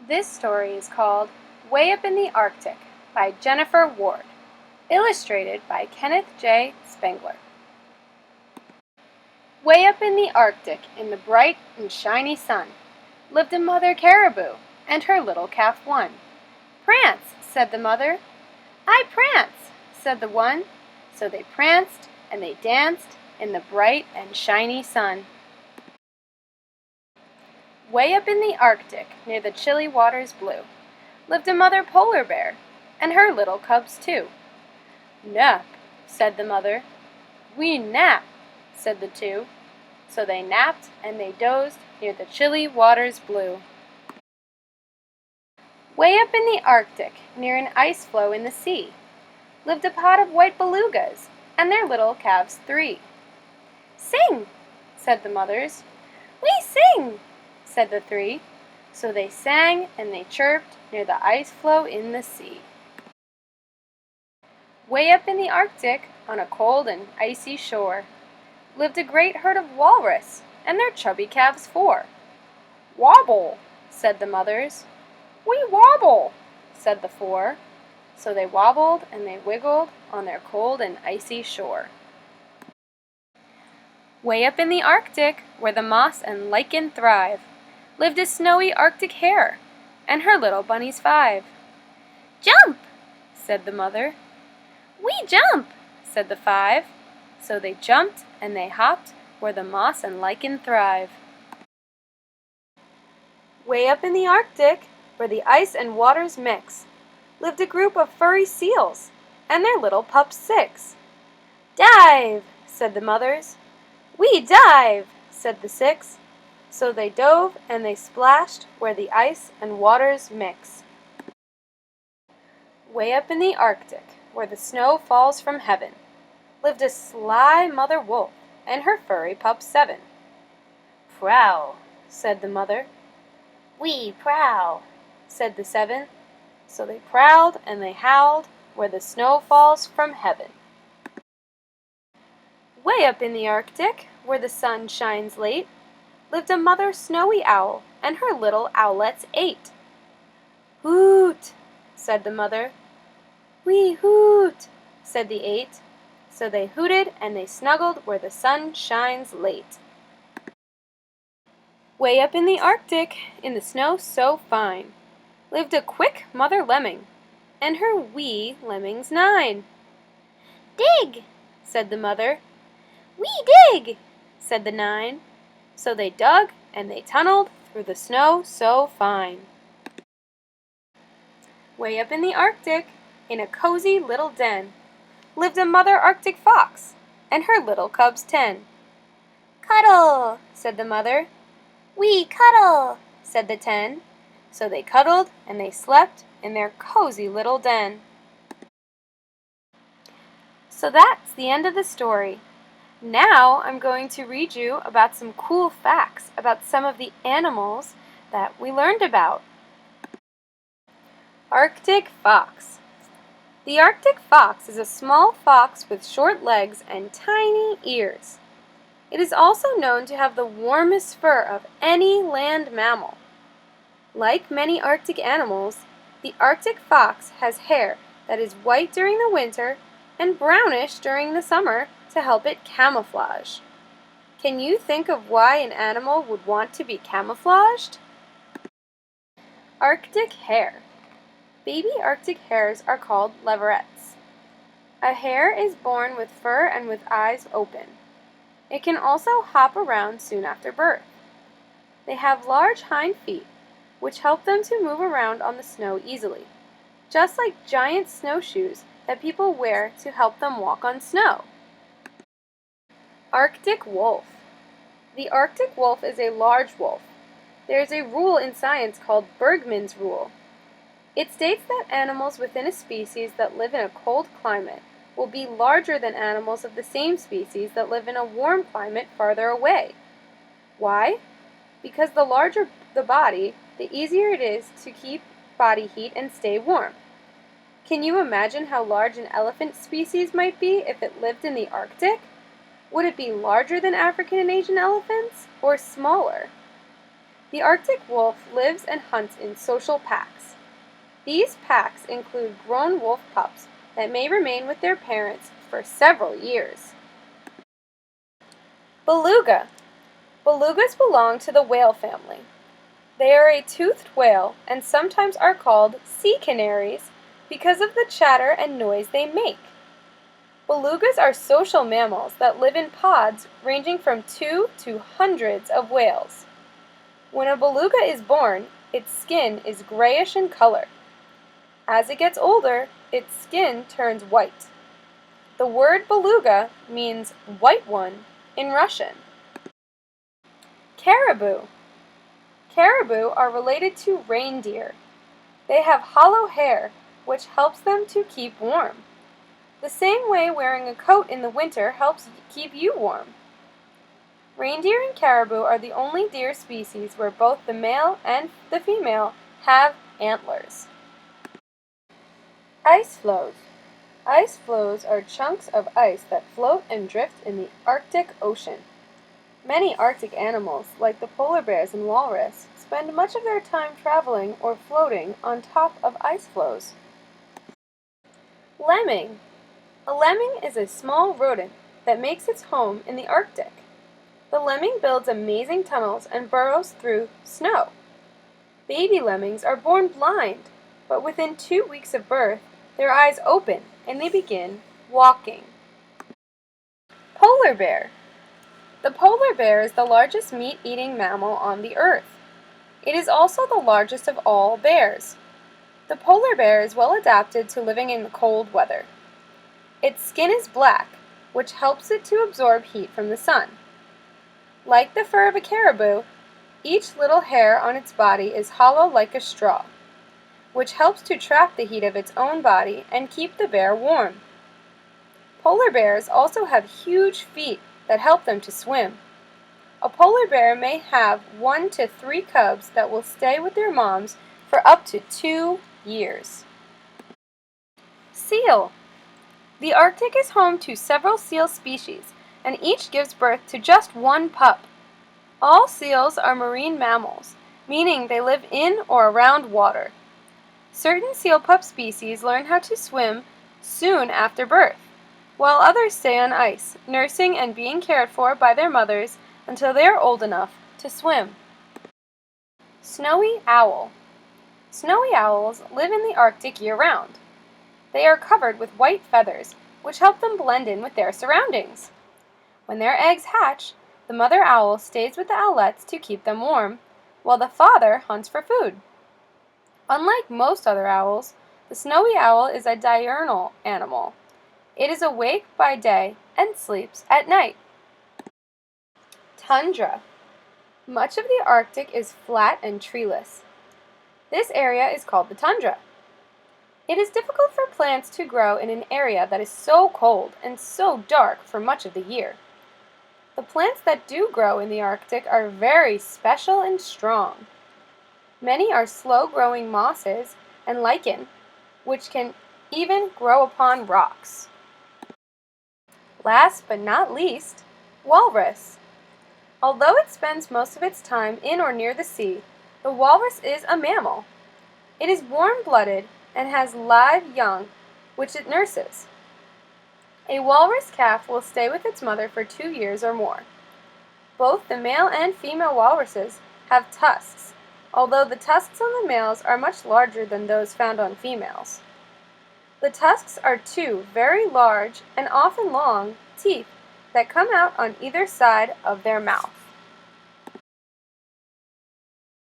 This story is called Way Up in the Arctic by Jennifer Ward, illustrated by Kenneth J. Spengler. Way up in the Arctic, in the bright and shiny sun, lived a mother caribou and her little calf one. "Prance," said the mother. "I prance," said the one. So they pranced and they danced in the bright and shiny sun. Way up in the Arctic, near the chilly waters blue, lived a mother polar bear and her little cubs too. "Nap," said the mother. "We nap," said the two. So they napped and they dozed near the chilly waters blue. Way up in the Arctic, near an ice floe in the sea, lived a pod of white belugas and their little calves three. "Sing," said the mothers. "We sing," said the three. So they sang and they chirped near the ice floe in the sea. Way up in the Arctic, on a cold and icy shore, lived a great herd of walrus and their chubby calves four. "Wobble," said the mothers. "We wobble," said the four. So they wobbled and they wiggled on their cold and icy shore. Way up in the Arctic, where the moss and lichen thrive, lived a snowy Arctic hare and her little bunnies five. "Jump," said the mother. "We jump," said the five. So they jumped and they hopped where the moss and lichen thrive. Way up in the Arctic, where the ice and waters mix, lived a group of furry seals and their little pups six. "Dive," said the mothers. "We dive," said the six. So they dove and they splashed where the ice and waters mix. Way up in the Arctic, where the snow falls from heaven, lived a sly mother wolf and her furry pups seven. "Prowl," said the mother. "We prowl," said the seven. So they prowled and they howled where the snow falls from heaven. Way up in the Arctic, where the sun shines late, lived a mother snowy owl and her little owlets eight. "Hoot," said the mother. "We hoot," said the eight. So they hooted and they snuggled where the sun shines late. Way up in the Arctic, in the snow so fine, lived a quick mother lemming and her wee lemmings nine. "Dig," said the mother. "We dig," said the nine. So they dug and they tunneled through the snow so fine. Way up in the Arctic, in a cozy little den, lived a mother Arctic fox and her little cubs 10. "Cuddle," said the mother. "We cuddle," said the 10. So they cuddled and they slept in their cozy little den. So that's the end of the story. Now I'm going to read you about some cool facts about some of the animals that we learned about. Arctic fox. The Arctic fox is a small fox with short legs and tiny ears. It is also known to have the warmest fur of any land mammal. Like many Arctic animals, the Arctic fox has hair that is white during the winter and brownish during the summer to help it camouflage. Can you think of why an animal would want to be camouflaged? Arctic hare. Baby Arctic hares are called leverets. A hare is born with fur and with eyes open. It can also hop around soon after birth. They have large hind feet, which help them to move around on the snow easily, just like giant snowshoes that people wear to help them walk on snow. Arctic wolf. The Arctic wolf is a large wolf. There is a rule in science called Bergmann's rule. It states that animals within a species that live in a cold climate will be larger than animals of the same species that live in a warm climate farther away. Why? Because the larger the body, the easier it is to keep body heat and stay warm. Can you imagine how large an elephant species might be if it lived in the Arctic? Would it be larger than African and Asian elephants, or smaller? The Arctic wolf lives and hunts in social packs. These packs include grown wolf pups that may remain with their parents for several years. Beluga. Belugas belong to the whale family. They are a toothed whale and sometimes are called sea canaries because of the chatter and noise they make. Belugas are social mammals that live in pods ranging from 2 to hundreds of whales. When a beluga is born, its skin is grayish in color. As it gets older, its skin turns white. The word beluga means white one in Russian. Caribou. Caribou are related to reindeer. They have hollow hair, which helps them to keep warm. The same way wearing a coat in the winter helps keep you warm. Reindeer and caribou are the only deer species where both the male and the female have antlers. Ice floes. Ice floes are chunks of ice that float and drift in the Arctic Ocean. Many Arctic animals, like the polar bears and walrus, spend much of their time traveling or floating on top of ice floes. Lemming. A lemming is a small rodent that makes its home in the Arctic. The lemming builds amazing tunnels and burrows through snow. Baby lemmings are born blind, but within 2 weeks of birth, their eyes open and they begin walking. Polar bear. The polar bear is the largest meat-eating mammal on the earth. It is also the largest of all bears. The polar bear is well adapted to living in the cold weather. Its skin is black, which helps it to absorb heat from the sun. Like the fur of a caribou, each little hair on its body is hollow like a straw, which helps to trap the heat of its own body and keep the bear warm. Polar bears also have huge feet that help them to swim. A polar bear may have 1 to 3 cubs that will stay with their moms for up to 2 years. Seal. The Arctic is home to several seal species, and each gives birth to just one pup. All seals are marine mammals, meaning they live in or around water. Certain seal pup species learn how to swim soon after birth, while others stay on ice, nursing and being cared for by their mothers until they are old enough to swim. Snowy owl. Snowy owls live in the Arctic year-round. They are covered with white feathers, which help them blend in with their surroundings. When their eggs hatch, the mother owl stays with the owlets to keep them warm, while the father hunts for food. Unlike most other owls, the snowy owl is a diurnal animal. It is awake by day and sleeps at night. Tundra. Much of the Arctic is flat and treeless. This area is called the tundra. It is difficult for plants to grow in an area that is so cold and so dark for much of the year. The plants that do grow in the Arctic are very special and strong. Many are slow-growing mosses and lichen, which can even grow upon rocks. Last but not least, walrus. Although it spends most of its time in or near the sea, the walrus is a mammal. It is warm-blooded and has live young, which it nurses. A walrus calf will stay with its mother for 2 years or more. Both the male and female walruses have tusks, although the tusks on the males are much larger than those found on females. The tusks are 2 very large and often long teeth that come out on either side of their mouth.